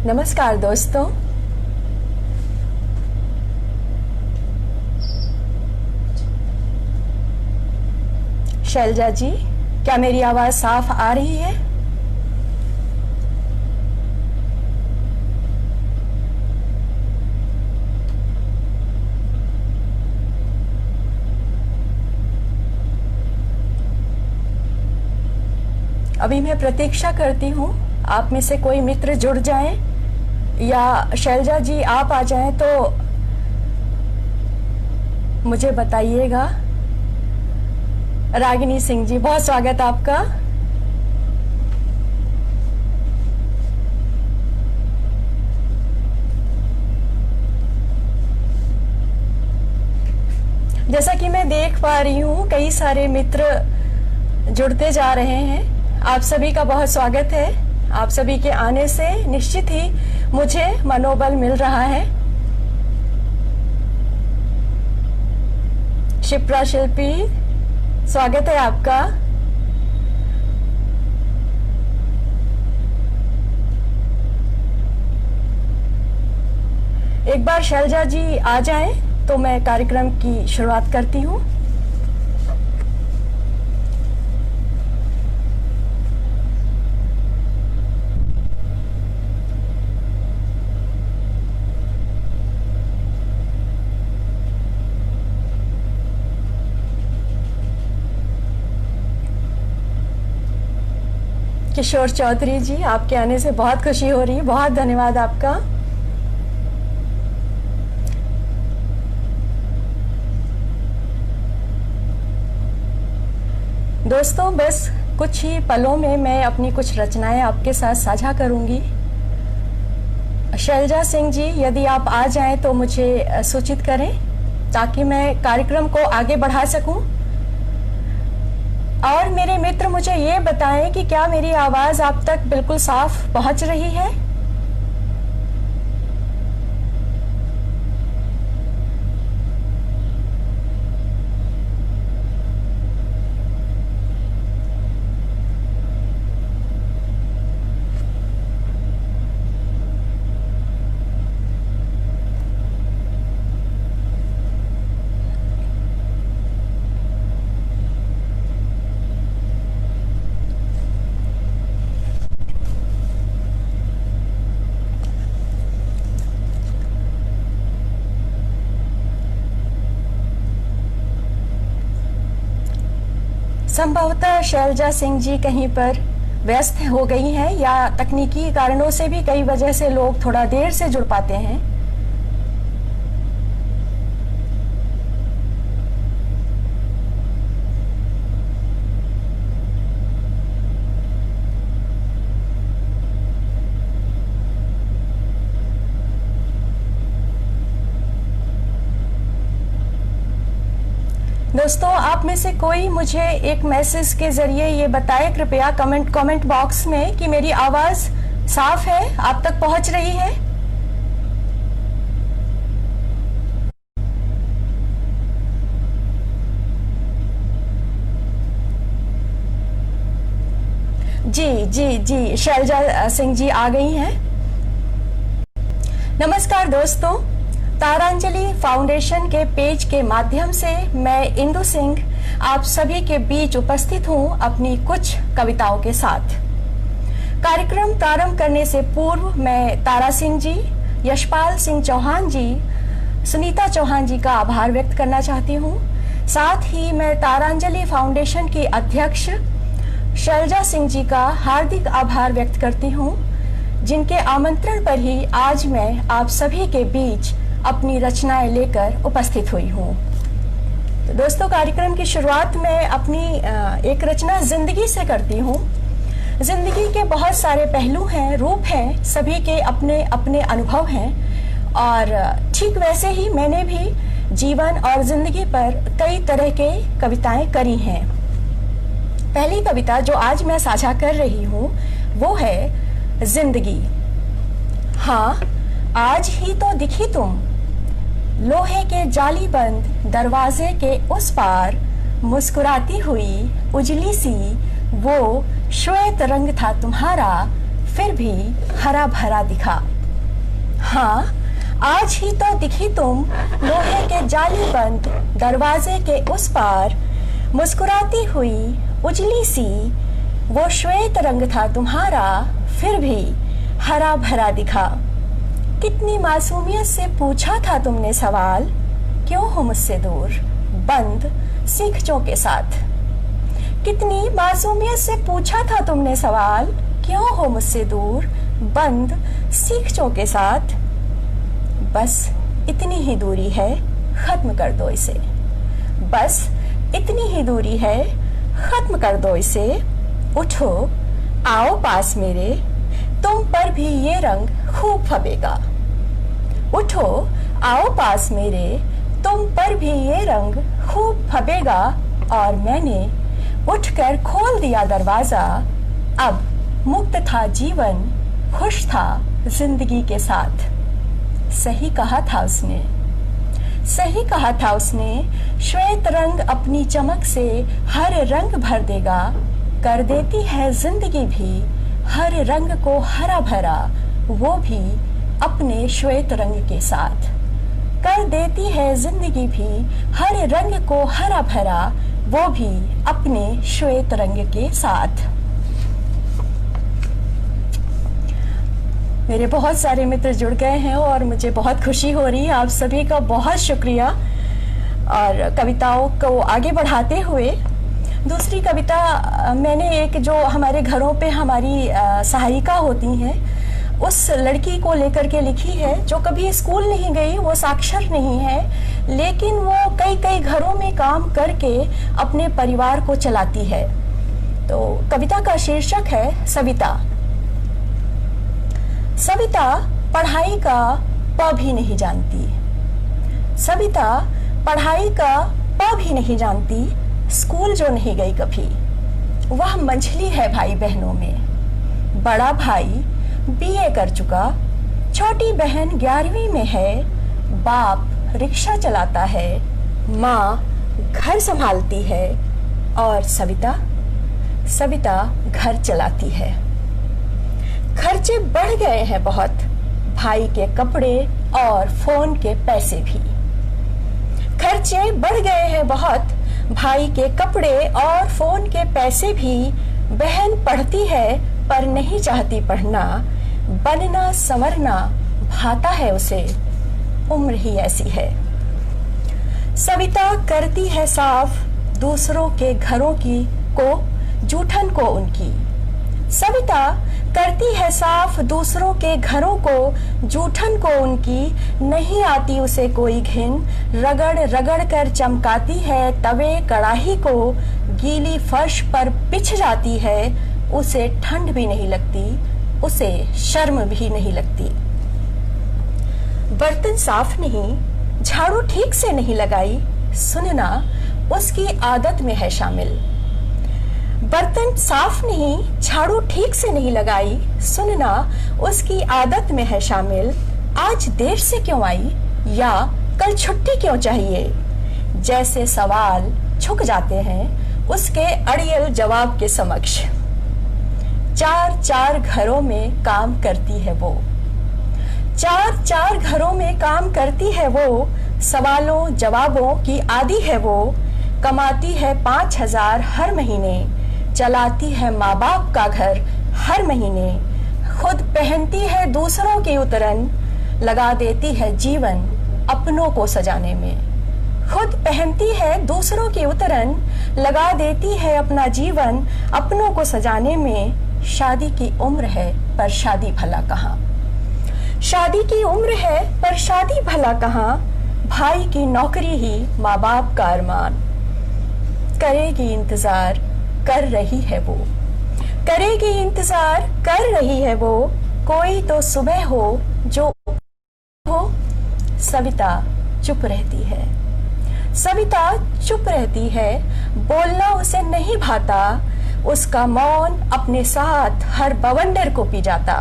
नमस्कार दोस्तों। शैलजा जी, क्या मेरी आवाज साफ आ रही है? अभी मैं प्रतीक्षा करती हूँ आप में से कोई मित्र जुड़ जाएं या शैलजा जी आप आ जाएं तो मुझे बताइएगा। रागिनी सिंह जी, बहुत स्वागत आपका। जैसा कि मैं देख पा रही हूँ कई सारे मित्र जुड़ते जा रहे हैं। आप सभी का बहुत स्वागत है। आप सभी के आने से निश्चित ही मुझे मनोबल मिल रहा है। शिप्रा शिल्पी, स्वागत है आपका। एक बार शैलजा जी आ जाएं तो मैं कार्यक्रम की शुरुआत करती हूँ। किशोर चौधरी जी, आपके आने से बहुत खुशी हो रही है, बहुत धन्यवाद आपका। दोस्तों, बस कुछ ही पलों में मैं अपनी कुछ रचनाएं आपके साथ साझा करूंगी। शैलजा सिंह जी, यदि आप आ जाएं तो मुझे सूचित करें ताकि मैं कार्यक्रम को आगे बढ़ा सकूं। और मेरे मित्र मुझे ये बताएं कि क्या मेरी आवाज आप तक बिल्कुल साफ पहुंच रही है? संभवतः शैलजा सिंह जी कहीं पर व्यस्त हो गई हैं या तकनीकी कारणों से भी कई वजह से लोग थोड़ा देर से जुड़ पाते हैं। दोस्तों, आप में से कोई मुझे एक मैसेज के जरिए ये बताए कृपया कमेंट बॉक्स में कि मेरी आवाज साफ है, आप तक पहुंच रही है। जी जी जी, शैलजा सिंह जी आ गई हैं। नमस्कार दोस्तों, तारांजलि फाउंडेशन के पेज के माध्यम से मैं इंदु सिंह आप सभी के बीच उपस्थित हूं अपनी कुछ कविताओं के साथ। कार्यक्रम प्रारंभ करने से पूर्व मैं तारा सिंह जी, यशपाल सिंह चौहान जी, सुनीता चौहान जी का आभार व्यक्त करना चाहती हूं। साथ ही मैं तारांजलि फाउंडेशन की अध्यक्ष शैलजा सिंह जी का हार्दिक आभार व्यक्त करती हूं, जिनके आमंत्रण पर ही आज मैं आप सभी के बीच अपनी रचनाएं लेकर उपस्थित हुई हूँ। तो दोस्तों, कार्यक्रम की शुरुआत मैं अपनी एक रचना जिंदगी से करती हूँ। जिंदगी के बहुत सारे पहलू हैं, रूप हैं, सभी के अपने अपने अनुभव हैं और ठीक वैसे ही मैंने भी जीवन और जिंदगी पर कई तरह के कविताएं करी हैं। पहली कविता जो आज मैं साझा कर रही हूँ वो है जिंदगी। हाँ, आज ही तो दिखी तुम, लोहे के जाली बंद दरवाजे के उस पार, मुस्कुराती हुई उजली सी वो श्वेत रंग था तुम्हारा, फिर भी हरा भरा दिखा। हाँ, आज ही तो दिखी तुम लोहे के जाली बंद दरवाजे के उस पार, मुस्कुराती हुई उजली सी वो श्वेत रंग था तुम्हारा, फिर भी हरा भरा दिखा। कितनी मासूमियत से पूछा था तुमने सवाल, क्यों हो मुझसे दूर बंद सीखचों के साथ। कितनी मासूमियत से पूछा था तुमने सवाल, क्यों हो मुझसे दूर बंद सीखचों के साथ। बस इतनी ही दूरी है, खत्म कर दो इसे। बस इतनी ही दूरी है, खत्म कर दो इसे। उठो आओ पास मेरे, तुम पर भी ये रंग खूब फबेगा। उठो आओ पास मेरे, तुम पर भी ये रंग खूब फबेगा। और मैंने उठकर खोल दिया दरवाजा, अब मुक्त था जीवन, खुश था जिंदगी के साथ। सही कहा था उसने, सही कहा था उसने, श्वेत रंग अपनी चमक से हर रंग भर देगा। कर देती है जिंदगी भी हर रंग को हरा भरा, वो भी अपने श्वेत रंग के साथ। कर देती है जिंदगी भी हर रंग को हरा भरा, वो भी अपने श्वेत रंग के साथ। मेरे बहुत सारे मित्र जुड़ गए हैं और मुझे बहुत खुशी हो रही है। आप सभी का बहुत शुक्रिया। और कविताओं को आगे बढ़ाते हुए दूसरी कविता मैंने एक जो हमारे घरों पे हमारी सहायिका होती हैं उस लड़की को लेकर के लिखी है, जो कभी स्कूल नहीं गई, वो साक्षर नहीं है, लेकिन वो कई कई घरों में काम करके अपने परिवार को चलाती है। तो कविता का शीर्षक है सविता। सविता पढ़ाई का प भी नहीं जानती। सविता पढ़ाई का प भी नहीं जानती, स्कूल जो नहीं गई कभी। वह मंझली है भाई बहनों में। बड़ा भाई बीए कर चुका, छोटी बहन 11वीं में है। बाप रिक्शा चलाता है, माँ घर संभालती है और सविता घर चलाती है। खर्चे बढ़ गए हैं बहुत, भाई के कपड़े और फोन के पैसे भी। खर्चे बढ़ गए हैं बहुत, भाई के कपड़े और फोन के पैसे भी। बहन पढ़ती है पर नहीं चाहती पढ़ना, बनना संवरना भाता है उसे, उम्र ही ऐसी है। सविता करती है साफ दूसरों के घरों की को जूठन को उनकी। सविता करती है साफ दूसरों के घरों को जूठन को उनकी। नहीं आती उसे कोई घिन, रगड़ रगड़ कर चमकाती है तवे कड़ाही को। गीली फर्श पर बिछ जाती है, उसे ठंड भी नहीं लगती, उसे शर्म भी नहीं लगती। बर्तन साफ नहीं, झाड़ू ठीक से नहीं लगाई, सुनना उसकी आदत में है शामिल। बर्तन साफ नहीं, झाड़ू ठीक से नहीं लगाई, सुनना उसकी आदत में है शामिल। आज देर से क्यों आई या कल छुट्टी क्यों चाहिए, जैसे सवाल झुक जाते हैं उसके अड़ियल जवाब के समक्ष। चार घरों में काम करती है वो, चार घरों में काम करती है वो। सवालों जवाबों की आदी है वो। कमाती है 5,000 हर महीने, चलाती है माँ बाप का घर हर महीने। खुद पहनती है दूसरों की उतरन, लगा देती है जीवन अपनों को सजाने में। खुद पहनती है दूसरों की उतरन, लगा देती है अपना जीवन अपनों को सजाने में। शादी की उम्र है पर शादी भला कहाँ, शादी की उम्र है पर शादी भला कहाँ। भाई की नौकरी ही माँ बाप का अरमान, करेगी इंतजार कर रही है वो, करेगी इंतजार कर रही है वो। कोई तो सुबह हो जो हो। सविता चुप रहती है, सविता चुप रहती है, बोलना उसे नहीं भाता। उसका मौन अपने साथ हर बवंडर को पी जाता।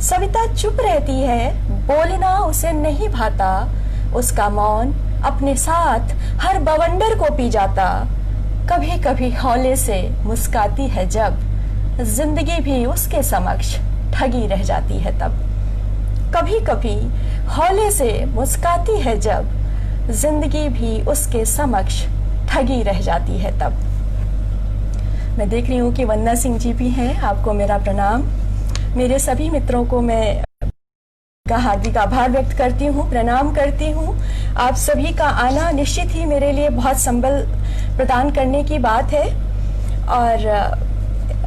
सविता चुप रहती है, बोलना उसे नहीं भाता। उसका मौन अपने साथ हर बवंडर को पी जाता। कभी कभी हौले से मुस्काती है जब, जिंदगी भी उसके समक्ष ठगी रह जाती है तब। कभी कभी हौले से मुस्काती है जब, जिंदगी भी उसके समक्ष ठगी रह जाती है तब। मैं देख रही हूँ कि वंदना सिंह जी भी हैं, आपको मेरा प्रणाम। मेरे सभी मित्रों को मैं का हार्दिक आभार व्यक्त करती हूँ, प्रणाम करती हूँ। आप सभी का आना निश्चित ही मेरे लिए बहुत संबल प्रदान करने की बात है। और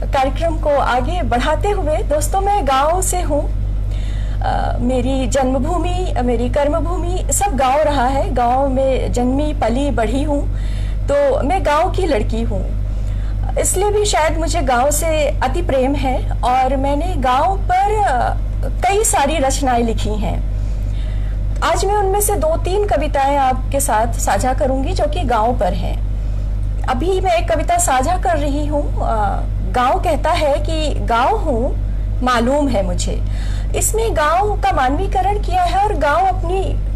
कार्यक्रम को आगे बढ़ाते हुए दोस्तों, मैं गांव से हूँ। मेरी जन्मभूमि, मेरी कर्मभूमि सब गांव रहा है। गांव में जन्मी पली बढ़ी हूँ, तो मैं गांव की लड़की हूँ। इसलिए भी शायद मुझे गांव से अति प्रेम है और मैंने गांव पर कई सारी रचनाएं लिखी हैं। आज मैं उनमें से 2-3 कविताएं आपके साथ साझा करूंगी जो कि गांव पर हैं। अभी मैं एक कविता साझा कर रही हूँ। गांव कहता है कि गांव हूँ मालूम है मुझे। इसमें गांव का मानवीकरण किया है और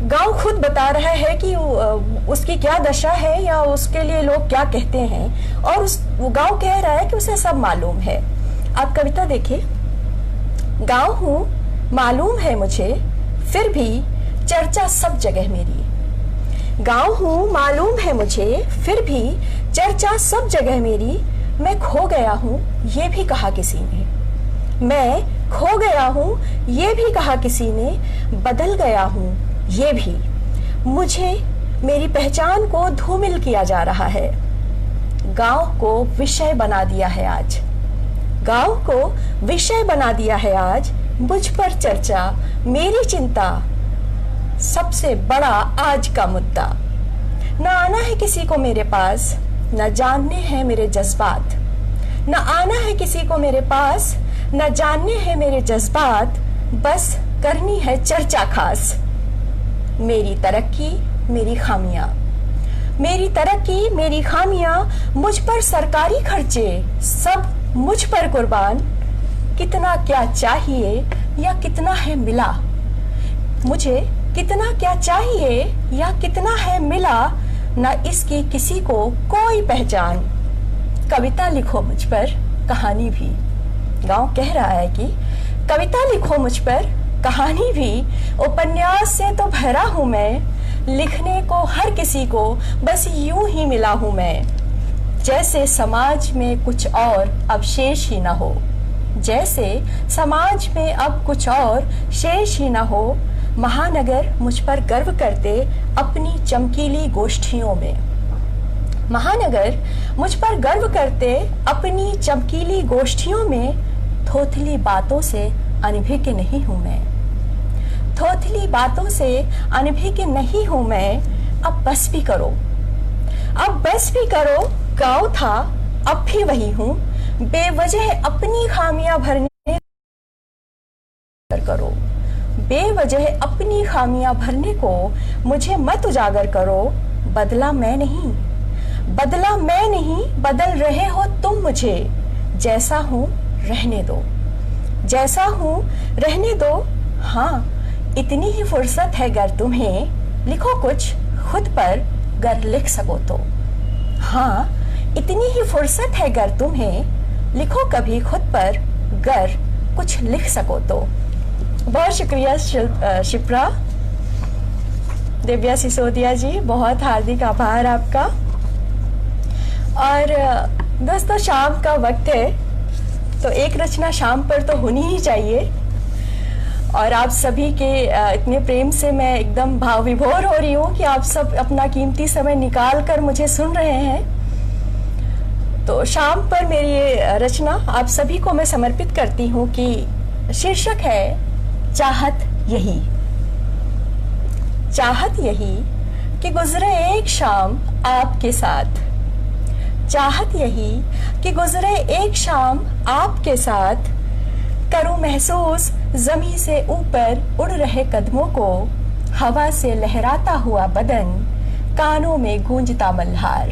गांव खुद बता रहा है कि उसकी क्या दशा है या उसके लिए लोग क्या कहते हैं, और वो गांव कह रहा है कि उसे सब मालूम है। आप कविता देखिए। गांव हूँ मालूम है मुझे, फिर भी चर्चा सब जगह मेरी। गांव हूँ मालूम है मुझे, फिर भी चर्चा सब जगह मेरी। मैं खो गया हूँ ये भी कहा किसी ने, मैं खो गया हूँ ये भी कहा किसी ने, बदल गया हूँ ये भी। मुझे मेरी पहचान को धूमिल किया जा रहा है। गांव को विषय बना दिया है आज, गांव को विषय बना दिया है आज। मुझ पर चर्चा मेरी चिंता, सबसे बड़ा आज का मुद्दा। न आना है किसी को मेरे पास, न जानने हैं मेरे जज्बात। न आना है किसी को मेरे पास, न जानने हैं मेरे जज्बात। बस करनी है चर्चा खास, मेरी तरक्की मेरी खामियां। मेरी तरक्की मेरी खामियां, मुझ पर सरकारी खर्चे सब मुझ पर कुर्बान। कितना क्या चाहिए या कितना है मिला, मुझे कितना क्या चाहिए या कितना है मिला। न इसकी किसी को कोई पहचान, कविता लिखो मुझ पर कहानी भी। गांव कह रहा है कि कविता लिखो मुझ पर कहानी भी। उपन्यास से तो भरा हूं मैं, लिखने को हर किसी को बस यूं ही मिला हूं मैं। जैसे समाज में कुछ और अब शेष ही न हो, जैसे समाज में अब कुछ और शेष ही न हो। महानगर मुझ पर गर्व करते अपनी चमकीली गोष्ठियों में। महानगर मुझ पर गर्व करते अपनी चमकीली गोष्ठियों में। थोथली बातों से अनभिज्ञ नहीं हूं मैं, थोथली बातों से अनभिज्ञ नहीं हूं मैं। अब बस भी करो, अब बस भी करो। गाँव था अब भी वही हूँ, बेवजह अपनी खामियां भरने करो। बेवजह अपनी खामियां भरने को मुझे मत उजागर करो। बदला मैं नहीं, बदला मैं नहीं, बदल रहे हो तुम मुझे। जैसा हूँ रहने दो, जैसा हूँ रहने दो। हाँ इतनी ही फुर्सत है गर तुम्हें, लिखो कुछ खुद पर गर लिख सको तो। हाँ इतनी ही फुर्सत है गर तुम्हें, लिखो कभी खुद पर गर कुछ लिख सको तो। बहुत शुक्रिया शिप्रा, दिव्या सिसोदिया जी, बहुत हार्दिक आभार आपका। और दोस्तों शाम का वक्त है, तो एक रचना शाम पर तो होनी ही चाहिए। और आप सभी के इतने प्रेम से मैं एकदम भाव विभोर हो रही हूँ कि आप सब अपना कीमती समय निकाल कर मुझे सुन रहे हैं। तो शाम पर मेरी ये रचना आप सभी को मैं समर्पित करती हूँ कि शीर्षक है चाहत यही। चाहत यही कि गुजरे एक शाम आपके साथ, चाहत यही कि गुजरे एक शाम आपके साथ। करूं महसूस जमी से ऊपर उड़ रहे कदमों को, हवा से लहराता हुआ बदन, कानों में गूंजता मल्हार।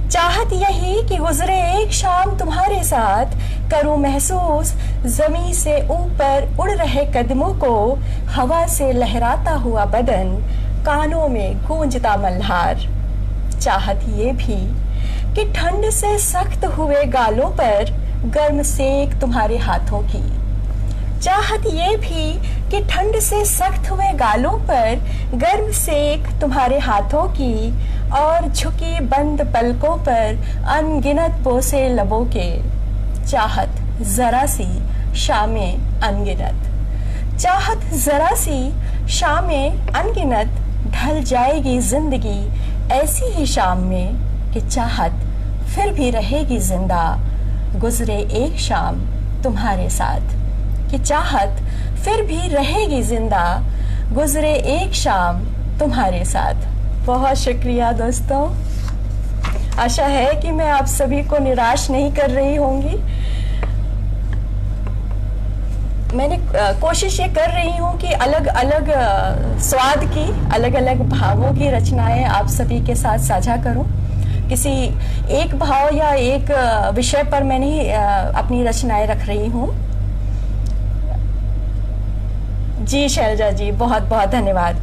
चाहत यही कि गुजरे एक शाम तुम्हारे साथ, करूं महसूस जमी से ऊपर उड़ रहे कदमों को, हवा से लहराता हुआ बदन, कानों में गूंजता मल्हार। चाहत ये भी कि ठंड से सख्त हुए गालों पर गर्म सेक तुम्हारे हाथों की, चाहत ये भी कि ठंड से सख्त हुए गालों पर गर्म सेक तुम्हारे हाथों की, और झुकी बंद पलकों पर अनगिनत बोसे लबों के। चाहत जरा सी शामें अनगिनत, चाहत जरा सी शामें अनगिनत, ढल जाएगी जिंदगी ऐसी ही शाम में कि चाहत फिर भी रहेगी जिंदा, गुजरे एक शाम तुम्हारे साथ। कि चाहत फिर भी रहेगी जिंदा, गुजरे एक शाम तुम्हारे साथ। बहुत शुक्रिया दोस्तों, आशा है कि मैं आप सभी को निराश नहीं कर रही होंगी। मैंने कोशिश ये कर रही हूँ कि अलग अलग स्वाद की, अलग अलग भावों की रचनाएं आप सभी के साथ साझा करूं। किसी एक भाव या एक विषय पर मैं नहीं अपनी रचनाएं रख रही हूँ। जी शैलजा जी, बहुत बहुत धन्यवाद।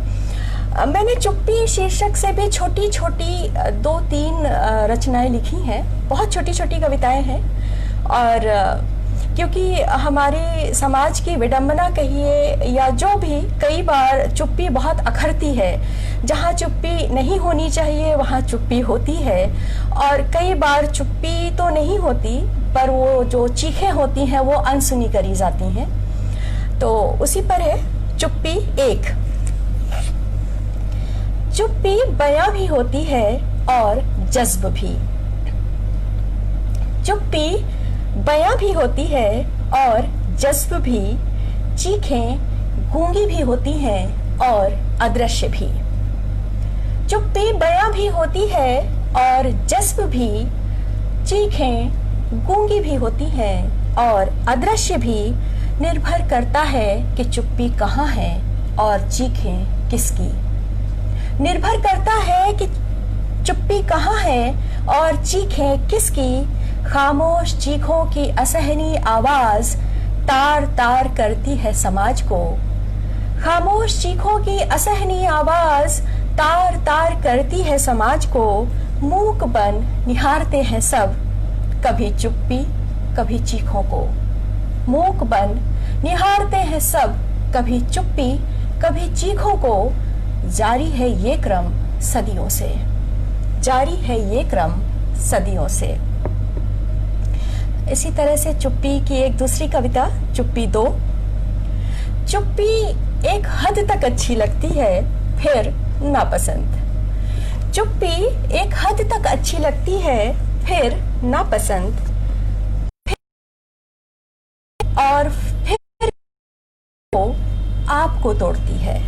मैंने चुप्पी शीर्षक से भी छोटी छोटी 2-3 रचनाएं लिखी हैं, बहुत छोटी छोटी कविताएं हैं। और क्योंकि हमारे समाज की विडंबना कहिए या जो भी, कई बार चुप्पी बहुत अखरती है। जहाँ चुप्पी नहीं होनी चाहिए वहाँ चुप्पी होती है, और कई बार चुप्पी तो नहीं होती पर वो जो चीखें होती हैं वो अनसुनी करी जाती हैं। तो उसी पर है चुप्पी 1। चुप्पी बयां भी होती है और जज्ब भी। चुप्पी बयां भी होती है और जज्ब भी, चीखें गूंगी भी होती हैं और अदृश्य भी। चुप्पी बयां भी होती है और जज्ब भी, चीखें गूंगी भी होती हैं और अदृश्य भी। निर्भर करता है कि चुप्पी कहाँ है और चीखें किसकी। निर्भर करता है कि चुप्पी कहाँ है और चीखें किसकी। खामोश चीखों की असहनीय आवाज तार तार करती है समाज को। खामोश चीखों की असहनीय आवाज तार तार करती है समाज को। मूक बन निहारते हैं सब, कभी चुप्पी कभी चीखों को। मूक बन निहारते हैं सब, कभी चुप्पी कभी चीखों को। जारी है ये क्रम सदियों से, जारी है ये क्रम सदियों से। इसी तरह से चुप्पी की एक दूसरी कविता, चुप्पी 2। चुप्पी एक हद तक अच्छी लगती है फिर नापसंद। चुप्पी एक हद तक अच्छी लगती है फिर नापसंद, और फिर वो आपको तोड़ती है।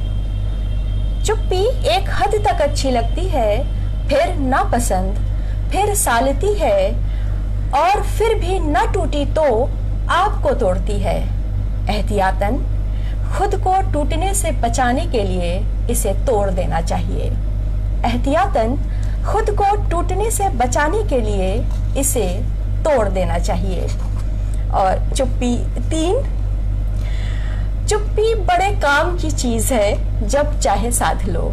चुप्पी एक हद तक अच्छी लगती है फिर नापसंद, फिर सालती है, और फिर भी न टूटी तो आपको तोड़ती है। एहतियातन खुद को टूटने से बचाने के लिए इसे तोड़ देना चाहिए। एहतियातन खुद को टूटने से बचाने के लिए इसे तोड़ देना चाहिए। और चुप्पी 3। चुप्पी बड़े काम की चीज है जब चाहे साध लो।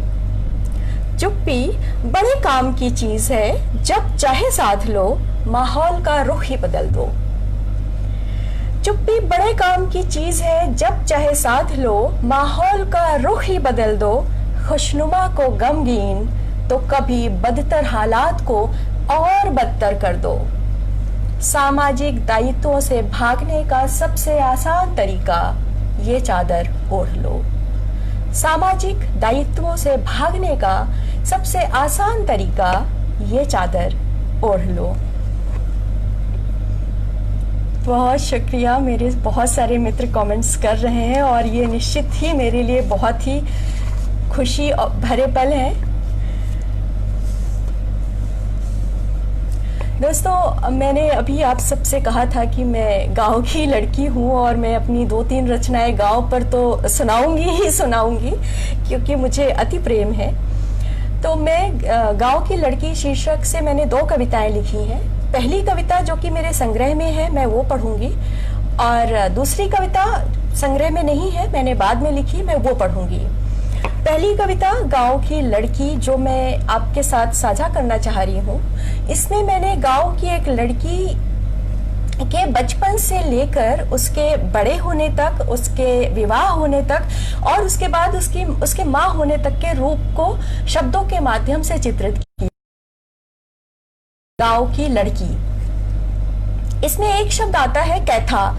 चुप्पी बड़े काम की चीज है जब चाहे साध लो, माहौल का रुख ही बदल दो। चुप्पी बड़े काम की चीज है जब चाहे साध लो, माहौल का रुख ही बदल दो। खुशनुमा को गमगीन तो कभी बदतर हालात को और बदतर कर दो। सामाजिक दायित्वों से भागने का सबसे आसान तरीका ये चादर ओढ़ लो। सामाजिक दायित्वों से भागने का सबसे आसान तरीका ये चादर ओढ़ लो। बहुत शुक्रिया, मेरे बहुत सारे मित्र कमेंट्स कर रहे हैं और ये निश्चित ही मेरे लिए बहुत ही खुशी भरे पल हैं। दोस्तों, मैंने अभी आप सबसे कहा था कि मैं गांव की लड़की हूं और मैं अपनी 2-3 रचनाएं गांव पर तो सुनाऊंगी ही सुनाऊंगी, क्योंकि मुझे अति प्रेम है। तो मैं गांव की लड़की शीर्षक से मैंने 2 कविताएं लिखी हैं। पहली कविता जो कि मेरे संग्रह में है मैं वो पढ़ूंगी, और दूसरी कविता संग्रह में नहीं है, मैंने बाद में लिखी, मैं वो पढ़ूंगी। पहली कविता गांव की लड़की जो मैं आपके साथ साझा करना चाह रही हूँ, इसमें मैंने गांव की एक लड़की के बचपन से लेकर उसके बड़े होने तक, उसके विवाह होने तक और उसके बाद उसके माँ होने तक के रूप को शब्दों के माध्यम से चित्रित किया। गांव की लड़की, इसमें एक शब्द आता है कैथा।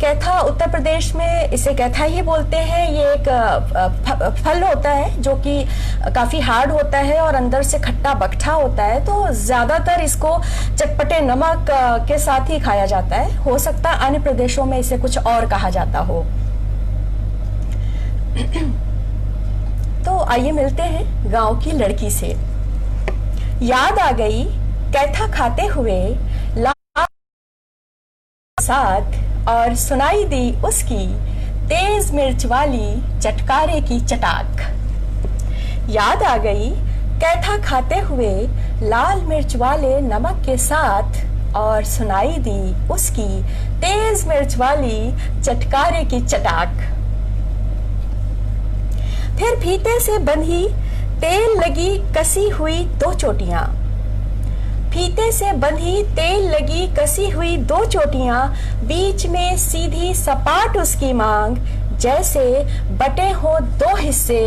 कैथा उत्तर प्रदेश में इसे कैथा ही बोलते हैं। ये एक फल होता है जो कि काफी हार्ड होता है और अंदर से खट्टा बख्ठा होता है, तो ज्यादातर इसको चटपटे नमक के साथ ही खाया जाता है। हो सकता है अन्य प्रदेशों में इसे कुछ और कहा जाता हो। तो आइए मिलते हैं गांव की लड़की से। याद आ गई कैथा खाते हुए साथ और सुनाई दी उसकी तेज मिर्च वाली चटकारे की चटाक। याद आ गई कैथा खाते हुए लाल मिर्च वाले नमक के साथ और सुनाई दी उसकी तेज मिर्च वाली चटकारे की चटाक। फिर फीते से बंधी तेल लगी कसी हुई दो चोटियां। फीते से बंधी तेल लगी कसी हुई दो चोटियां, बीच में सीधी सपाट उसकी मांग, जैसे बटे हो दो हिस्से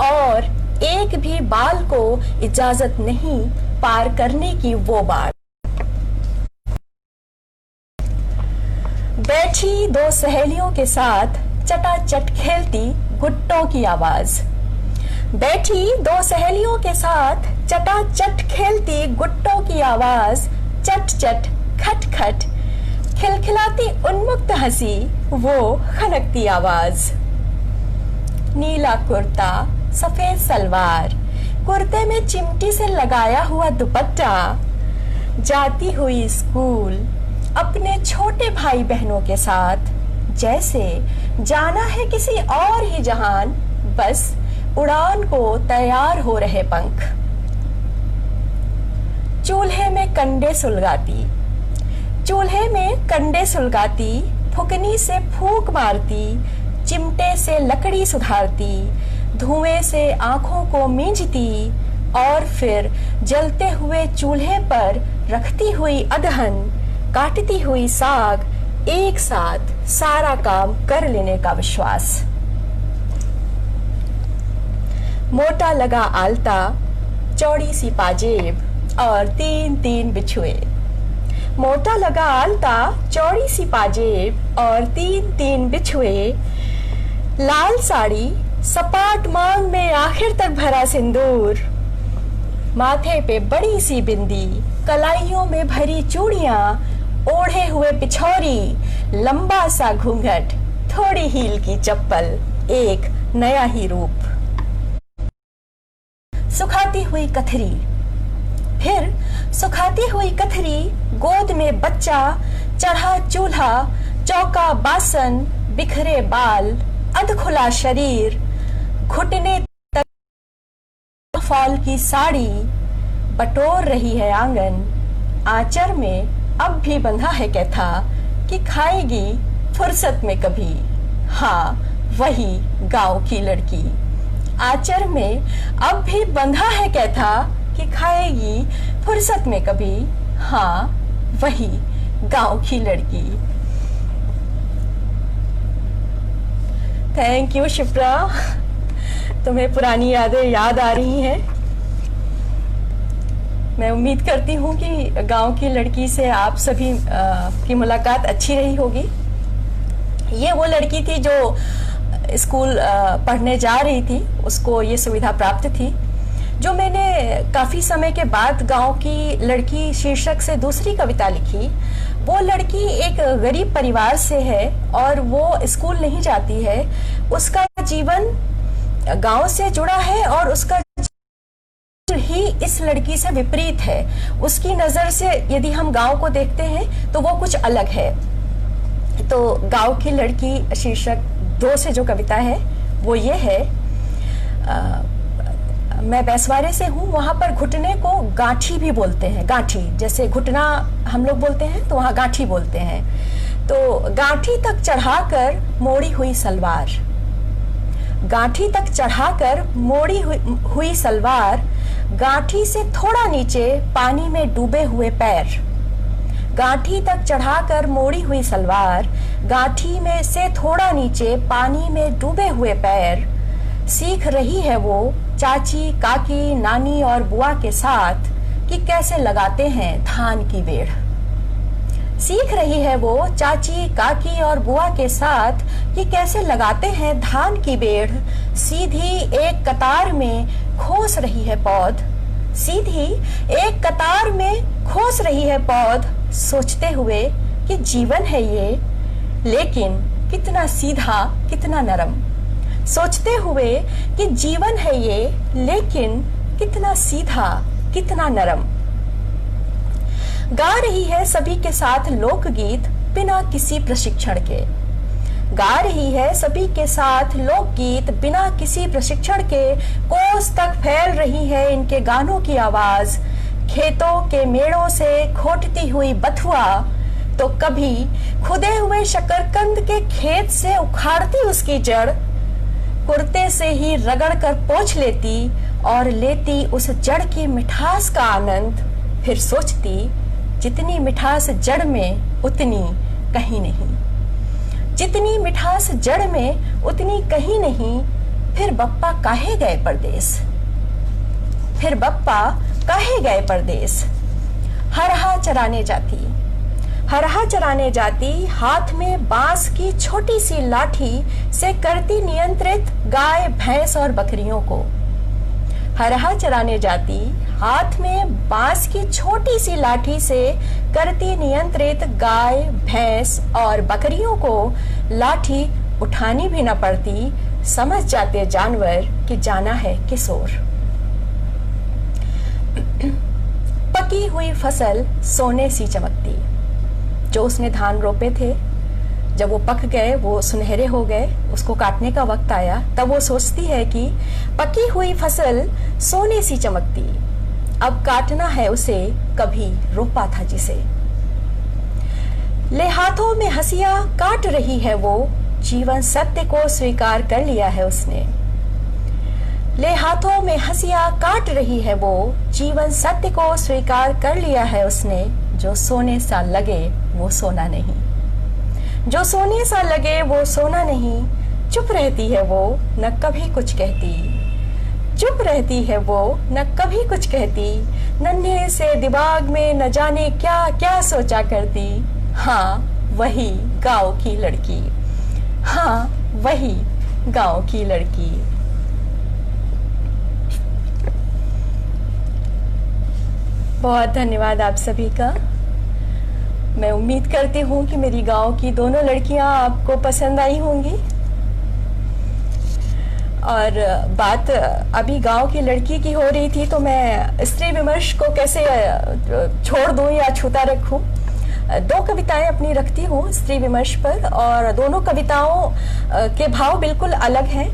और एक भी बाल को इजाजत नहीं पार करने की वो बात। बैठी दो सहेलियों के साथ चटाचट खेलती गुट्टों की आवाज। बैठी दो सहेलियों के साथ चटाचट खेलती गुट्टों की आवाज, चट चट खट खट खिलखिलाती उन्मुक्त हंसी वो खनकती आवाज। नीला कुर्ता, सफेद सलवार, कुर्ते में चिमटी से लगाया हुआ दुपट्टा, जाती हुई स्कूल अपने छोटे भाई बहनों के साथ, जैसे जाना है किसी और ही जहान, बस उड़ान को तैयार हो रहे पंख। चूल्हे में कंडे सुलगाती, चूल्हे में कंडे सुलगाती, फुकनी से फूंक मारती, चिमटे से लकड़ी सुधारती, धुएं से आंखों को मींजती और फिर जलते हुए चूल्हे पर रखती हुई अदहन, काटती हुई साग, एक साथ सारा काम कर लेने का विश्वास। मोटा लगा आलता, चौड़ी सी पाजेब और तीन तीन बिछुए। मोटा लगा आलता, चौड़ी सी पाजेब और तीन तीन बिछुए, लाल साड़ी, सपाट मांग में आखिर तक भरा सिंदूर, माथे पे बड़ी सी बिंदी, कलाइयों में भरी चूड़ियां, ओढ़े हुए पिछौरी, लंबा सा घूंघट, थोड़ी हील की चप्पल, एक नया ही रूप। सुखाती हुई कथरी, फिर सुखाती हुई कथरी, गोद में बच्चा, चढ़ा चूल्हा, चौका बासन, बिखरे बाल, अधखुला शरीर, घुटने तक फॉल की साड़ी, बटोर रही है आंगन, आंचर में अब भी बंधा है कैथा कि खाएगी फुर्सत में कभी। हाँ, वही गांव की लड़की। आंचर में अब भी बंधा है कैथा कि खाएगी फुर्सत में कभी। हाँ, वही गांव की लड़की। थैंक यू शिप्रा, तुम्हें पुरानी यादें याद आ रही हैं। मैं उम्मीद करती हूँ कि गांव की लड़की से आप सभी की मुलाकात अच्छी रही होगी। ये वो लड़की थी जो स्कूल पढ़ने जा रही थी, उसको ये सुविधा प्राप्त थी। जो मैंने काफी समय के बाद गांव की लड़की शीर्षक से दूसरी कविता लिखी, वो लड़की एक गरीब परिवार से है और वो स्कूल नहीं जाती है। उसका जीवन गांव से जुड़ा है और उसका ही इस लड़की से विपरीत है। उसकी नजर से यदि हम गांव को देखते हैं तो वो कुछ अलग है। तो गांव की लड़की शीर्षक 2 से जो कविता है वो ये है। मैं बैसवारे से हूँ, वहां पर घुटने को गांठी भी बोलते हैं। गांठी जैसे घुटना हम लोग बोलते हैं तो वहां गांठी बोलते हैं। तो गांठी तक चढ़ाकर मोड़ी हुई सलवार, गांठी तक चढ़ाकर मोड़ी हुई सलवार, गांठी से थोड़ा नीचे पानी में डूबे हुए पैर, गांठी तक चढ़ाकर मोड़ी हुई सलवार, गांठी में से थोड़ा नीचे पानी में डूबे हुए पैर। सीख रही है वो चाची, काकी, नानी और बुआ के साथ कि कैसे लगाते हैं धान की बेड़। सीख रही है वो चाची, काकी और बुआ के साथ कि कैसे लगाते हैं धान की बेड़। सीधी एक कतार में खोस रही है पौध, सीधी एक कतार में खोस रही है पौध, सोचते हुए कि जीवन है ये, लेकिन कितना सीधा कितना नरम। सोचते हुए कि जीवन है ये, लेकिन कितना सीधा कितना नरम। गा रही है सभी के साथ लोकगीत बिना किसी प्रशिक्षण के। गा रही है सभी के साथ लोकगीत बिना किसी प्रशिक्षण के। कोस तक फैल रही है इनके गानों की आवाज। खेतों के मेड़ों से खोटती हुई बथुआ तो कभी खुदे हुए शकरकंद के खेत से उखाड़ती उसकी जड़। कुर्ते से ही रगड़ कर पोंछ लेती और लेती उस जड़ की मिठास का आनंद। फिर सोचती जितनी मिठास जड़ में उतनी कहीं नहीं, जितनी मिठास जड़ में उतनी कहीं नहीं। फिर बप्पा काहे गए परदेस, फिर बप्पा काहे गए परदेस। हरहा चराने जाती, हरहा चराने जाती, हाथ में बांस की छोटी सी लाठी से करती नियंत्रित गाय, भैंस और बकरियों को। हरहा चराने जाती, हाथ में बांस की छोटी सी लाठी से करती नियंत्रित गाय, भैंस और बकरियों को। लाठी उठानी भी न पड़ती, समझ जाते जानवर कि जाना है किस ओर। पकी हुई फसल सोने सी चमकती। जो उसने धान रोपे थे, जब वो पक गए, वो सुनहरे हो गए, उसको काटने का वक्त आया, तब वो सोचती है कि पकी हुई फसल सोने सी चमकती, अब काटना है उसे कभी रोपा था जिसे। ले हाथों में हंसिया काट रही है वो, जीवन सत्य को स्वीकार कर लिया है उसने। ले हाथों में हंसिया काट रही है वो, जीवन सत्य को स्वीकार कर लिया है उसने। जो सोने सा लगे वो सोना नहीं, जो सोने सा लगे वो सोना नहीं। चुप रहती है वो न कभी कुछ कहती, चुप रहती है वो न कभी कुछ कहती। नन्हे से दिमाग में न जाने क्या क्या सोचा करती। हाँ वही गांव की लड़की, हाँ वही गांव की लड़की। बहुत धन्यवाद आप सभी का। मैं उम्मीद करती हूँ कि मेरी गांव की दोनों लड़कियां आपको पसंद आई होंगी। और बात अभी गांव की लड़की की हो रही थी, तो मैं स्त्री विमर्श को कैसे छोड़ दूं या छूता रखूं। दो कविताएं अपनी रखती हूँ स्त्री विमर्श पर, और दोनों कविताओं के भाव बिल्कुल अलग हैं।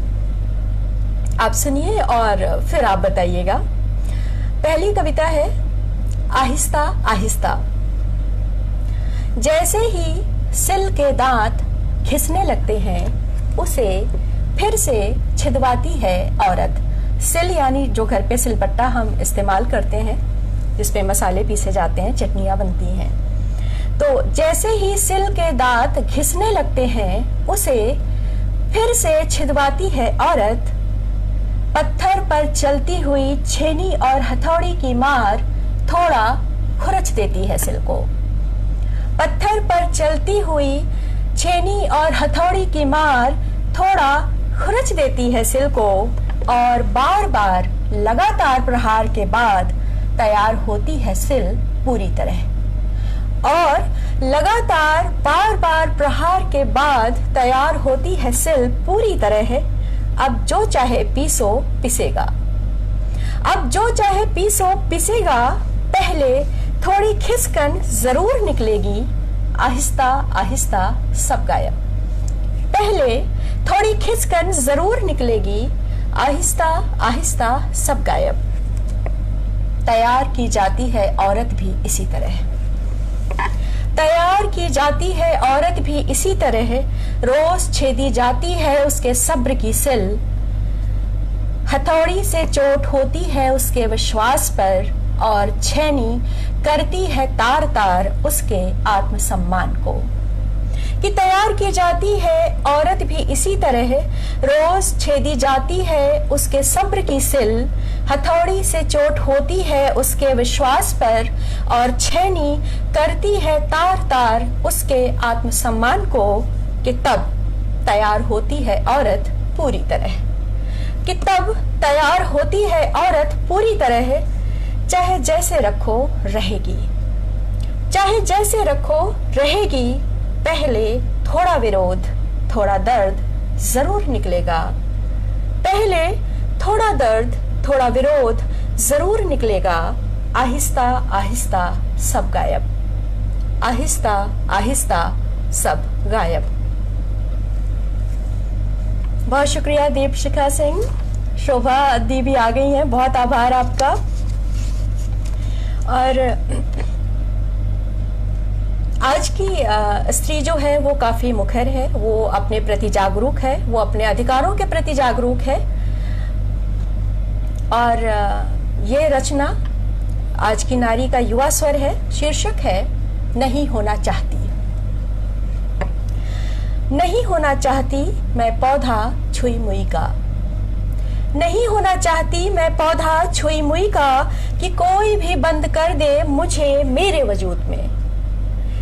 आप सुनिए और फिर आप बताइएगा। पहली कविता है आहिस्ता आहिस्ता। जैसे ही सिल के दांत घिसने लगते हैं, उसे फिर से छिदवाती है औरत। सिल यानी जो घर पे सिलबट्टा हम इस्तेमाल करते हैं, जिसपे मसाले पीसे जाते हैं, चटनियां बनती हैं। तो जैसे ही सिल के दांत घिसने लगते हैं, उसे फिर से छिदवाती है औरत। पत्थर पर चलती हुई छेनी और हथौड़ी की मार थोड़ा खुरच देती है सिल को। पत्थर पर चलती हुई छेनी और हथौड़ी की मार थोड़ा खुरच देती है सिल को, और बार बार लगातार प्रहार के बाद तैयार होती है सिल पूरी तरह। और लगातार बार बार प्रहार के बाद तैयार होती है सिल पूरी तरह। अब जो चाहे पीसो पिसेगा, अब जो चाहे पीसो पिसेगा। पहले थोड़ी खिसकन जरूर निकलेगी, आहिस्ता आहिस्ता सब गायब। पहले थोड़ी खिसकन जरूर निकलेगी, आहिस्ता आहिस्ता सब गायब। तैयार की जाती है औरत भी इसी तरह, तैयार की जाती है औरत भी इसी तरह। रोज छेदी जाती है उसके सब्र की सिल। हथौड़ी से चोट होती है उसके विश्वास पर, और छेनी करती है तार तार उसके आत्मसम्मान को। कि तैयार की जाती है औरत भी इसी तरह, रोज छेदी जाती है उसके सब्र की सिल, हथौड़ी से चोट होती है उसके विश्वास पर, और छेनी करती है तार तार उसके आत्मसम्मान को। कि तब तैयार होती है औरत पूरी तरह, कि तब तैयार होती है औरत पूरी तरह, चाहे जैसे रखो रहेगी, चाहे जैसे रखो रहेगी। पहले थोड़ा विरोध थोड़ा दर्द जरूर निकलेगा, पहले थोड़ा दर्द थोड़ा विरोध जरूर निकलेगा। आहिस्ता आहिस्ता सब गायब, आहिस्ता आहिस्ता सब गायब। बहुत शुक्रिया दीपशिखा सिंह। शोभा दी भी आ गई हैं, बहुत आभार आपका। और आज की स्त्री जो है वो काफी मुखर है, वो अपने प्रति जागरूक है, वो अपने अधिकारों के प्रति जागरूक है। और ये रचना आज की नारी का युवा स्वर है। शीर्षक है नहीं होना चाहती। नहीं होना चाहती मैं पौधा छुई मुई का, नहीं होना चाहती मैं पौधा छुई मुई का, कि कोई भी बंद कर दे मुझे मेरे वजूद में।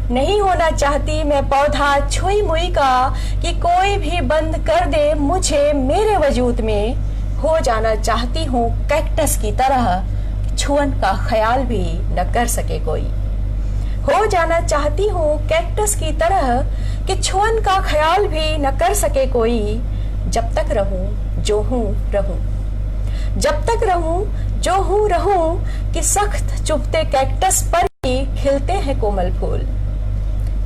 नहीं होना चाहती मैं पौधा छुई मुई का, कि कोई भी बंद कर दे मुझे मेरे वजूद में। हो जाना चाहती हूँ कैक्टस की तरह, छुअन का ख्याल भी न कर सके कोई। हो जाना चाहती हूँ कैक्टस की तरह, कि छुअन का ख्याल भी न कर सके कोई। जब तक रहूं जो हूं रहूं, जब तक रहूं जो हूं रहूं, कि सख्त चुभते कैक्टस पर भी खिलते हैं कोमल फूल,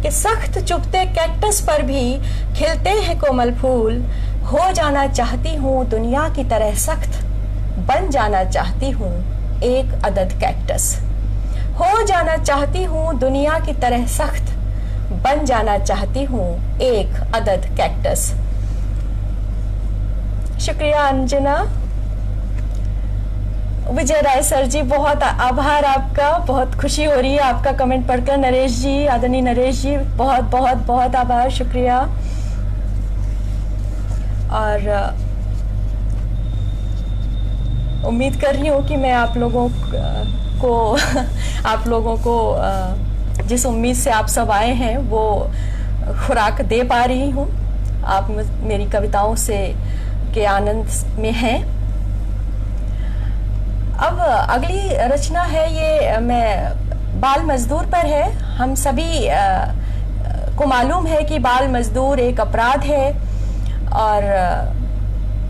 कि सख्त चुभते कैक्टस पर भी खिलते हैं कोमल फूल। हो जाना चाहती हूँ दुनिया की तरह सख्त, बन जाना चाहती हूँ एक अदद कैक्टस। हो जाना चाहती हूँ दुनिया की तरह सख्त, बन जाना चाहती हूँ एक अदद कैक्टस। शुक्रिया अंजना। विजय राय सर जी, बहुत आभार आपका, बहुत खुशी हो रही है आपका कमेंट पढ़कर। नरेश जी, आदरणीय नरेश जी, बहुत बहुत बहुत आभार, शुक्रिया। और उम्मीद कर रही हूँ कि मैं आप लोगों को जिस उम्मीद से आप सब आए हैं वो खुराक दे पा रही हूँ। आप मेरी कविताओं से के आनंद में हैं। अब अगली रचना है, ये मैं बाल मजदूर पर है। हम सभी को मालूम है कि बाल मजदूर एक अपराध है, और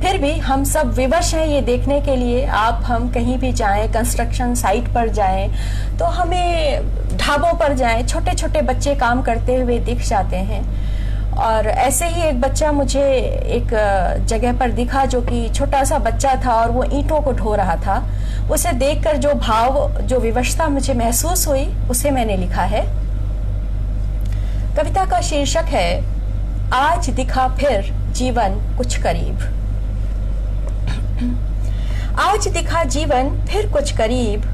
फिर भी हम सब विवश हैं ये देखने के लिए। आप हम कहीं भी जाएं, कंस्ट्रक्शन साइट पर जाएं, तो हमें ढाबों पर जाएं, छोटे छोटे बच्चे काम करते हुए दिख जाते हैं। और ऐसे ही एक बच्चा मुझे एक जगह पर दिखा, जो कि छोटा सा बच्चा था और वो ईंटों को ढो रहा था। उसे देखकर जो भाव, जो विवशता मुझे महसूस हुई, उसे मैंने लिखा है। कविता का शीर्षक है आज दिखा फिर जीवन कुछ करीब। आज दिखा जीवन फिर कुछ करीब,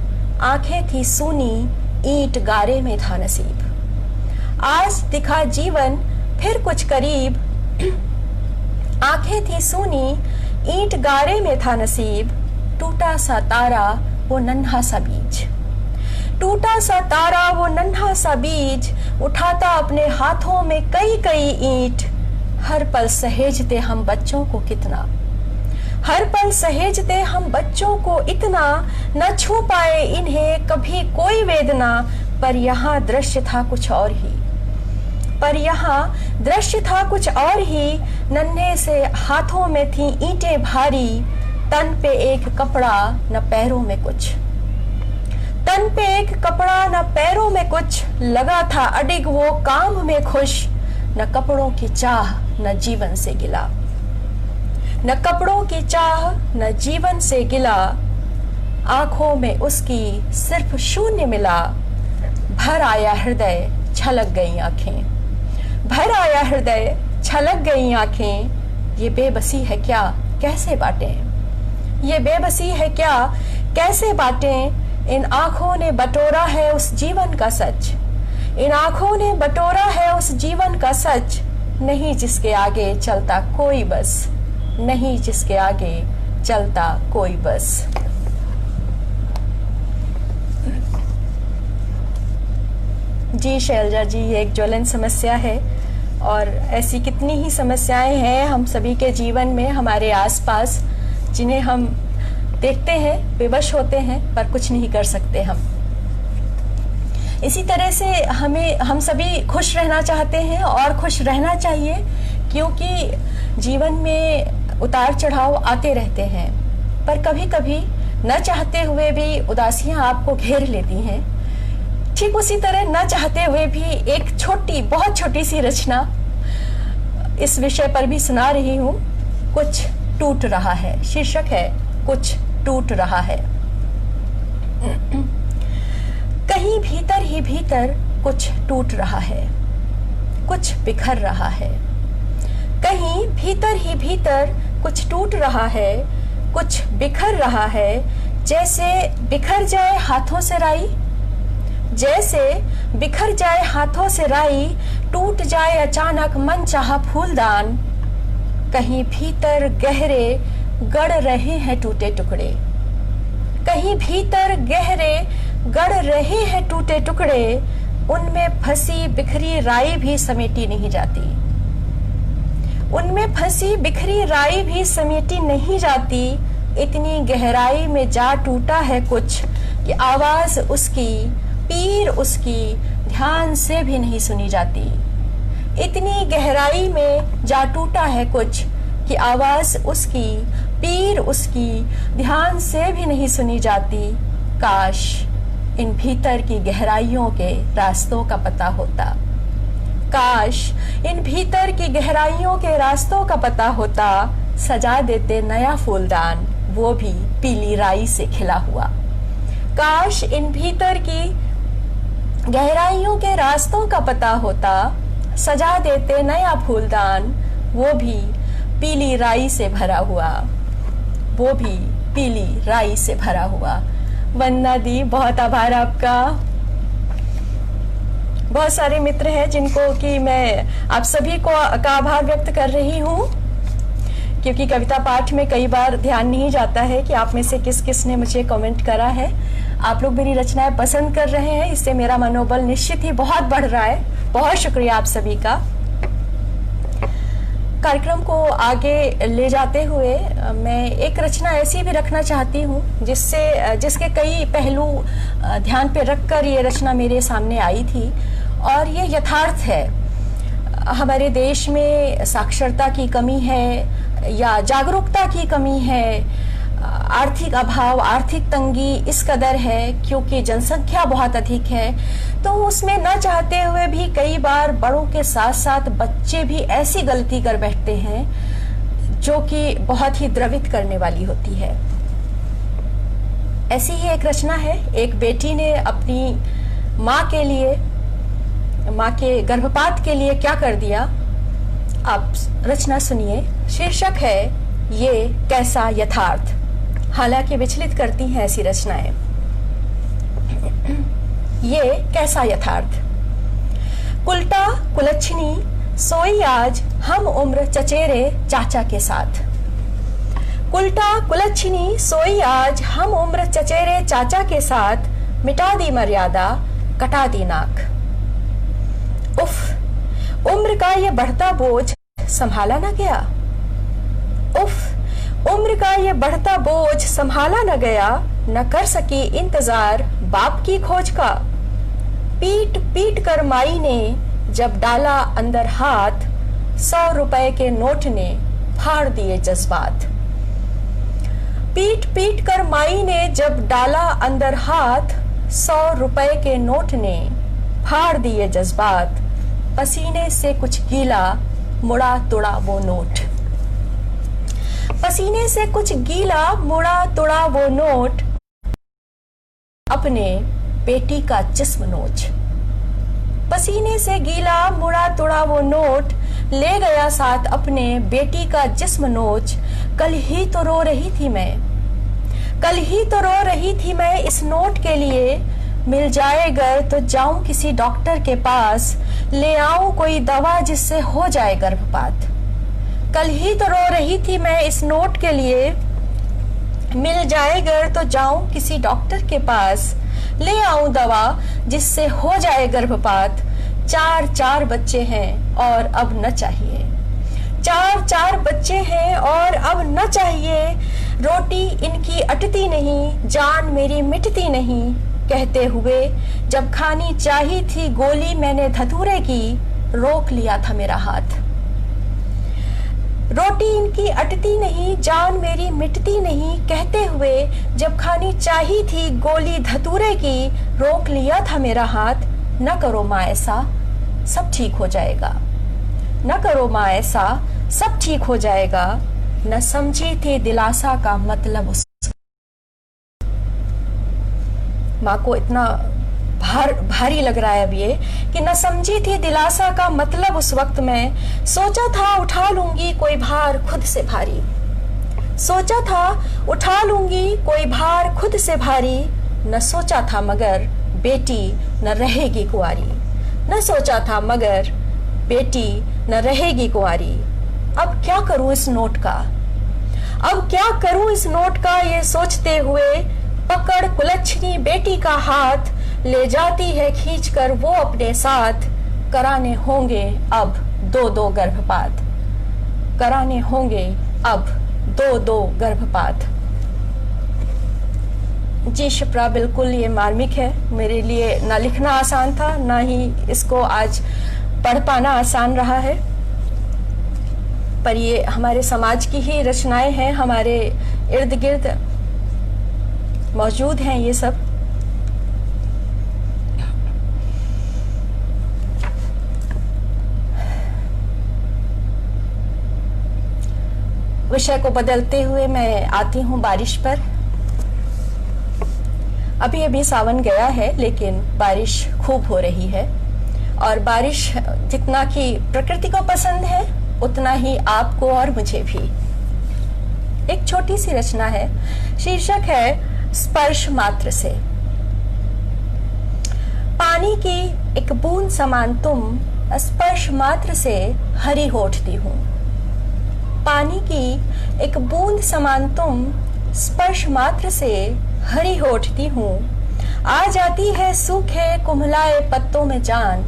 आंखें थी सूनी ईंट गारे में था नसीब। आज दिखा जीवन फिर कुछ करीब, आंखें थी सूनी ईंट गारे में था नसीब। टूटा सा तारा वो नन्हा सा बीज, टूटा सा तारा वो नन्हा सा बीज, उठाता अपने हाथों में कई कई ईंट। हर पल सहेजते हम बच्चों को कितना, हर पल सहेजते हम बच्चों को इतना, न छू पाए इन्हें कभी कोई वेदना। पर यहाँ दृश्य था कुछ और ही, पर यहाँ दृश्य था कुछ और ही। नन्हे से हाथों में थी ईंटें भारी, तन पे एक कपड़ा न पैरों में कुछ, तन पे एक कपड़ा न पैरों में कुछ। लगा था अडिग वो काम में खुश, न कपड़ों की चाह न जीवन से गिला, न कपड़ों की चाह न जीवन से गिला। आंखों में उसकी सिर्फ शून्य मिला, भर आया हृदय छलक गई आंखें, भर आया हृदय छलक गई आंखें। ये बेबसी है क्या कैसे बाटें, ये बेबसी है क्या कैसे बाटें। इन आंखों ने बटोरा है उस जीवन का सच, इन आंखों ने बटोरा है उस जीवन का सच, नहीं जिसके आगे चलता कोई बस, नहीं जिसके आगे चलता कोई बस। जी शैलजा जी, ये एक ज्वलन समस्या है और ऐसी कितनी ही समस्याएं हैं हम सभी के जीवन में, हमारे आसपास, जिन्हें हम देखते हैं, विवश होते हैं, पर कुछ नहीं कर सकते हम। इसी तरह से हम सभी खुश रहना चाहते हैं और खुश रहना चाहिए, क्योंकि जीवन में उतार चढ़ाव आते रहते हैं, पर कभी कभी न चाहते हुए भी उदासियां आपको घेर लेती हैं। ठीक उसी तरह न चाहते हुए भी एक छोटी, बहुत छोटी सी रचना इस विषय पर भी सुना रही हूँ। कुछ टूट रहा है, शीर्षक है कुछ टूट रहा है। कहीं भीतर ही भीतर कुछ टूट रहा है, कुछ बिखर रहा है। कहीं भीतर ही भीतर कुछ टूट रहा है, कुछ बिखर रहा है। जैसे बिखर जाए हाथों से राई, जैसे बिखर जाए हाथों से राई, टूट जाए अचानक मन चाहा फूलदान। कहीं भीतर गहरे गड़ रहे हैं टूटे टुकड़े, कहीं भीतर गहरे गड़ रहे हैं टूटे टुकड़े। उनमें फंसी बिखरी राई भी समेटी नहीं जाती, उनमें फंसी बिखरी राई भी समेटी नहीं जाती। इतनी गहराई में जा टूटा है कुछ कि आवाज उसकी, पीर उसकी ध्यान से भी नहीं सुनी जाती। इतनी गहराई में जा टूटा है कुछ कि आवाज उसकी, पीर उसकी ध्यान से भी नहीं सुनी जाती। काश इन भीतर की गहराइयों के रास्तों का पता होता, काश इन भीतर की गहराइयों के रास्तों का पता होता। सजा देते नया फूलदान, वो भी पीली राई से खिला हुआ। काश इन भीतर की गहराइयों के रास्तों का पता होता, सजा देते नया फूलदान, वो भी पीली राई से भरा हुआ, वो भी पीली राई से भरा हुआ। वंदना दी, बहुत आभार आपका। बहुत सारे मित्र हैं जिनको कि मैं आप सभी को का आभार व्यक्त कर रही हूँ, क्योंकि कविता पाठ में कई बार ध्यान नहीं जाता है कि आप में से किस किस ने मुझे कमेंट करा है। आप लोग मेरी रचनाएं पसंद कर रहे हैं, इससे मेरा मनोबल निश्चित ही बहुत बढ़ रहा है। बहुत शुक्रिया आप सभी का। कार्यक्रम को आगे ले जाते हुए मैं एक रचना ऐसी भी रखना चाहती हूँ जिसके कई पहलू ध्यान पे रखकर ये रचना मेरे सामने आई थी, और ये यथार्थ है। हमारे देश में साक्षरता की कमी है या जागरूकता की कमी है, आर्थिक अभाव, आर्थिक तंगी इस कदर है क्योंकि जनसंख्या बहुत अधिक है, तो उसमें न चाहते हुए भी कई बार बड़ों के साथ साथ बच्चे भी ऐसी गलती कर बैठते हैं जो कि बहुत ही द्रवित करने वाली होती है। ऐसी ही एक रचना है। एक बेटी ने अपनी माँ के लिए, माँ के गर्भपात के लिए क्या कर दिया, आप रचना सुनिए। शीर्षक है ये कैसा यथार्थ। हालांकि विचलित करती हैं ऐसी रचनाएं। ये कैसा यथार्थ। कुलटा कुलच्छनी सोई आज हम उम्र चचेरे चाचा के साथ। कुलटा कुलच्छनी सोई आज हम उम्र चचेरे चाचा के साथ, मिटा दी मर्यादा कटा दी नाक। उफ, उम्र का ये बढ़ता बोझ संभाला न गया। उफ, उम्र का ये बढ़ता बोझ संभाला न गया, न कर सकी इंतजार बाप की खोज का। पीट पीट कर माई ने जब डाला अंदर हाथ, 100 रुपए के नोट ने फाड़ दिए जज्बात। पीट पीट कर माई ने जब डाला अंदर हाथ, 100 रुपए के नोट ने फाड़ दिए जज्बात। पसीने से कुछ गीला मुड़ा तुड़ा वो नोट। पसीने से कुछ गीला मुड़ा तुड़ा वो नोट, अपने बेटी का जिस्म नोच। पसीने से गीला मुड़ा तुड़ा वो नोट, ले गया साथ अपने बेटी का जिस्म नोच। कल ही तो रो रही थी मैं, कल ही तो रो रही थी मैं इस नोट के लिए, मिल जाए घर तो जाऊं किसी डॉक्टर के पास, ले आऊं कोई दवा जिससे हो जाए गर्भपात। कल ही तो रो रही थी मैं इस नोट के लिए, मिल जाए घर तो जाऊं किसी डॉक्टर के पास, ले आऊं दवा जिससे हो जाए गर्भपात। 4 बच्चे हैं और अब न चाहिए, 4 बच्चे हैं और अब न चाहिए, रोटी इनकी अटती नहीं, जान मेरी मिटती नहीं, कहते हुए जब खानी चाही थी गोली मैंने धतूरे की, रोक लिया था मेरा हाथ। रोटी इनकी अटती नहीं, जान मेरी मिटती नहीं, कहते हुए जब खानी चाही थी गोली धतूरे की, रोक लिया था मेरा हाथ। न करो माँ ऐसा, सब ठीक हो जाएगा, न करो माँ ऐसा, सब ठीक हो जाएगा। न समझी थी दिलासा का मतलब उस माँ को इतना भारी लग रहा है अब ये कि न समझी थी दिलासा का मतलब उस वक्त मैं, सोचा था उठा लूंगी कोई भार खुद से भारी, सोचा था उठा लूंगी कोई भार खुद से भारी, न सोचा था मगर बेटी न रहेगी कुंवारी, न सोचा था मगर बेटी न रहेगी कुंवारी। अब क्या करूं इस नोट का, अब क्या करूं इस नोट का, ये सोचते हुए पकड़ कुलच्छनी बेटी का हाथ, ले जाती है खींचकर वो अपने साथ, कराने होंगे अब 2 गर्भपात, कराने होंगे अब 2 गर्भपात। जी शिप्रा, बिल्कुल ये मार्मिक है, मेरे लिए ना लिखना आसान था ना ही इसको आज पढ़ पाना आसान रहा है, पर ये हमारे समाज की ही रचनाएं हैं, हमारे इर्द गिर्द मौजूद हैं ये सब। विषय को बदलते हुए मैं आती हूँ बारिश पर। अभी अभी सावन गया है लेकिन बारिश खूब हो रही है, और बारिश जितना कि प्रकृति को पसंद है उतना ही आपको और मुझे भी। एक छोटी सी रचना है, शीर्षक है स्पर्श मात्र से। पानी की एक बूंद समान तुम, स्पर्श मात्र से हरी होठती हूँ। पानी की एक बूंद समान तुम, स्पर्श मात्र से हरी होठती हूँ। आ जाती है सूखे कुम्हलाए पत्तों में जान,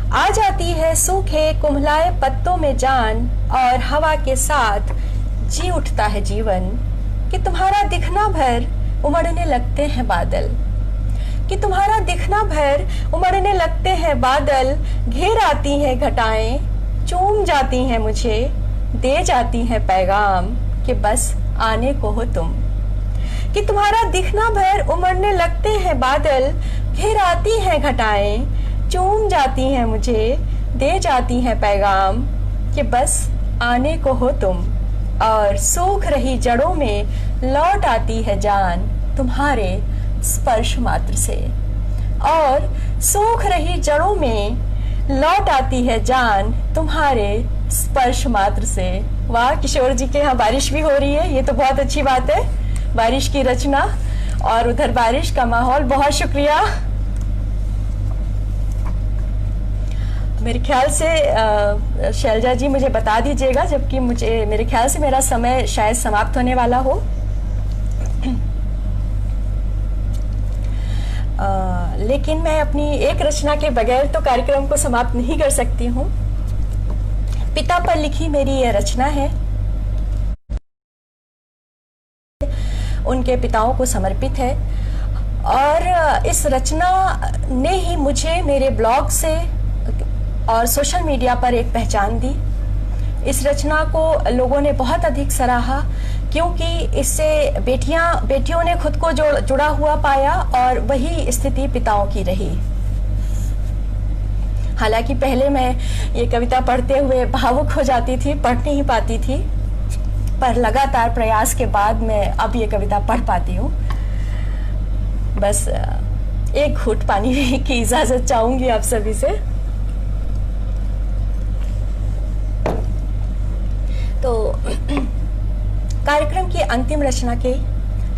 आ जाती है सूखे कुम्हलाए पत्तों में जान, और हवा के साथ जी उठता है जीवन, कि तुम्हारा दिखना भर उमड़ने लगते हैं बादल, कि तुम्हारा दिखना भर उमड़ने लगते हैं बादल। घेर आती हैं घटाएं, चूम जाती हैं मुझे, दे जाती हैं पैगाम कि बस आने को हो तुम, कि तुम्हारा दिखना भर उमड़ने लगते हैं बादल। घेर आती हैं घटाएं, चूम जाती हैं मुझे, दे जाती हैं पैगाम कि बस आने को हो तुम, और सूख रही जड़ों में लौट आती है जान तुम्हारे स्पर्श मात्र से, और सूख रही जड़ों में लौट आती है जान तुम्हारे स्पर्श मात्र से। वाह, किशोर जी के यहाँ बारिश भी हो रही है, ये तो बहुत अच्छी बात है, बारिश की रचना और उधर बारिश का माहौल। बहुत शुक्रिया। मेरे ख्याल से शैलजा जी मुझे बता दीजिएगा, जबकि मुझे मेरे ख्याल से मेरा समय शायद समाप्त होने वाला हो। लेकिन मैं अपनी एक रचना के बगैर तो कार्यक्रम को समाप्त नहीं कर सकती हूँ। पिता पर लिखी मेरी यह रचना है, उनके पिताओं को समर्पित है, और इस रचना ने ही मुझे मेरे ब्लॉग से और सोशल मीडिया पर एक पहचान दी। इस रचना को लोगों ने बहुत अधिक सराहा, क्योंकि इससे बेटियों ने खुद को जुड़ा हुआ पाया, और वही स्थिति पिताओं की रही। हालांकि पहले मैं ये कविता पढ़ते हुए भावुक हो जाती थी, पढ़ नहीं पाती थी, पर लगातार प्रयास के बाद मैं अब ये कविता पढ़ पाती हूँ। बस एक घूंट पानी की इजाजत चाहूंगी आप सभी से। तो कार्यक्रम की अंतिम रचना के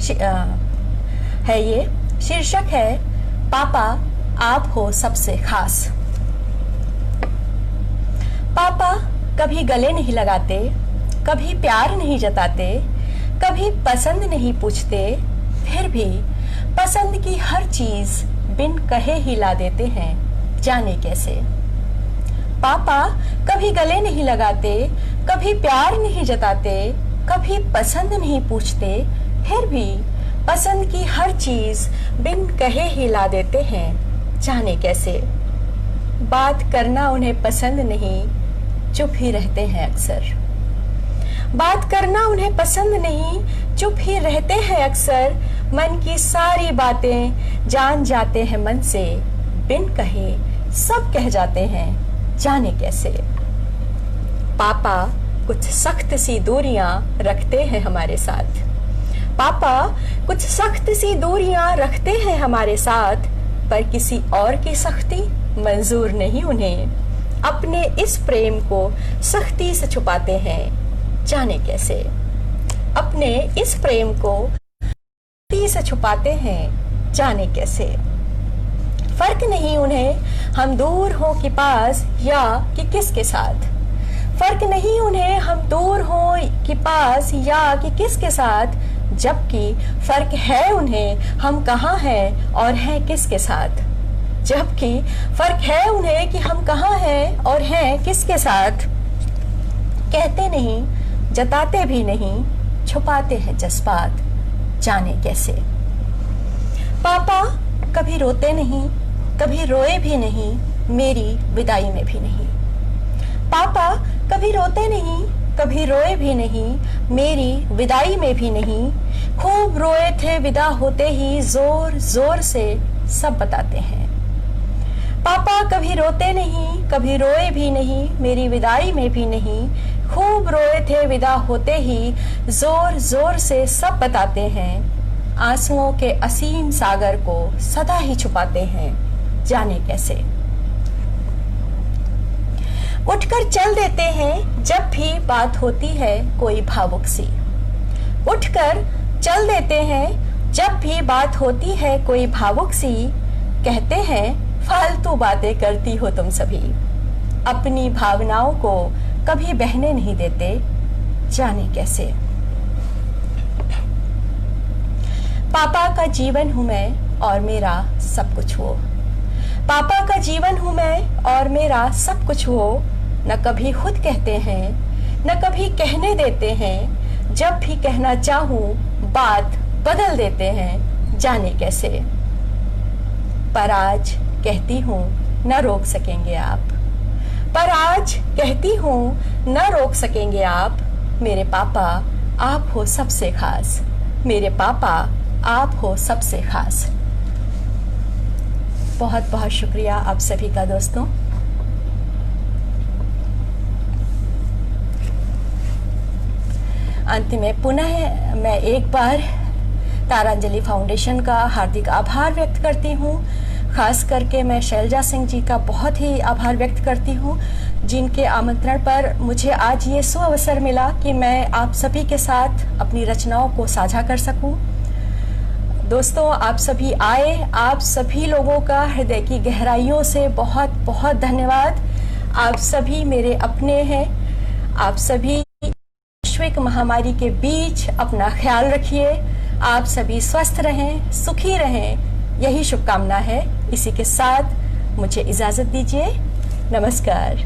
है ये शीर्षक है पापा आप हो सबसे खास। पापा कभी गले नहीं लगाते, कभी प्यार नहीं जताते, कभी पसंद नहीं पूछते, फिर भी पसंद की हर चीज बिन कहे ही ला देते हैं, जाने कैसे। पापा कभी गले नहीं लगाते, कभी प्यार नहीं जताते, कभी पसंद नहीं पूछते, फिर भी पसंद की हर चीज बिन कहे ही ला देते हैं, जाने कैसे। बात करना उन्हें पसंद नहीं, चुप ही रहते हैं अक्सर। बात करना उन्हें पसंद नहीं, चुप ही रहते हैं अक्सर। मन की सारी बातें जान जाते हैं मन से, बिन कहे सब कह जाते हैं, जाने कैसे। पापा कुछ सख्त सी दूरियां रखते हैं हमारे साथ। पापा कुछ सख्त सी दूरियां रखते हैं हमारे साथ, पर किसी और की सख्ती मंजूर नहीं उन्हें। अपने इस प्रेम को सख्ती से छुपाते हैं, जाने कैसे। अपने इस प्रेम को सख्ती से छुपाते हैं, जाने कैसे। फर्क नहीं उन्हें हम दूर हो कि पास या कि किसके साथ। फर्क नहीं उन्हें हम दूर हो कि पास या कि किसके साथ, जबकि फर्क है उन्हें हम कहाँ हैं और हैं किसके साथ। जबकि फर्क है उन्हें कि हम कहाँ हैं और हैं किसके साथ। कहते नहीं, जताते भी नहीं, छुपाते हैं जज्बात, जाने कैसे। पापा कभी रोते नहीं, कभी रोए भी नहीं, मेरी विदाई में भी नहीं। पापा कभी रोते नहीं, कभी रोए भी नहीं, मेरी विदाई में भी नहीं। खूब रोए थे विदा होते ही, जोर जोर से सब बताते हैं। पापा कभी रोते नहीं, कभी रोए भी नहीं, मेरी विदाई में भी नहीं। खूब रोए थे विदा होते ही, जोर जोर से सब बताते हैं। आंसुओं के असीम सागर को सदा ही छुपाते हैं, जाने कैसे। उठकर चल देते हैं जब भी बात होती है कोई भावुक सी। उठकर चल देते हैं जब भी बात होती है कोई भावुक सी। कहते हैं फालतू बातें करती हो तुम सभी, अपनी भावनाओं को कभी बहने नहीं देते, जाने कैसे। पापा का जीवन हूं मैं और मेरा सब कुछ वो। पापा का जीवन हूं मैं और मेरा सब कुछ वो। न कभी खुद कहते हैं, न कभी कहने देते हैं। जब भी कहना चाहूं बात बदल देते हैं, जाने कैसे। पर आज कहती हूँ न रोक सकेंगे आप। पर आज कहती हूँ न रोक सकेंगे आप। मेरे पापा आप हो सबसे खास। मेरे पापा आप हो सबसे खास। बहुत बहुत शुक्रिया आप सभी का दोस्तों। अंत में पुनः मैं एक बार तारांजलि फाउंडेशन का हार्दिक आभार व्यक्त करती हूँ। खास करके मैं शैलजा सिंह जी का बहुत ही आभार व्यक्त करती हूँ, जिनके आमंत्रण पर मुझे आज ये सुअवसर मिला कि मैं आप सभी के साथ अपनी रचनाओं को साझा कर सकूं। दोस्तों आप सभी आए, आप सभी लोगों का हृदय की गहराइयों से बहुत बहुत धन्यवाद। आप सभी मेरे अपने हैं। आप सभी वैश्विक महामारी के बीच अपना ख्याल रखिए। आप सभी स्वस्थ रहें, सुखी रहें, यही शुभकामना है। इसी के साथ मुझे इजाजत दीजिए। नमस्कार।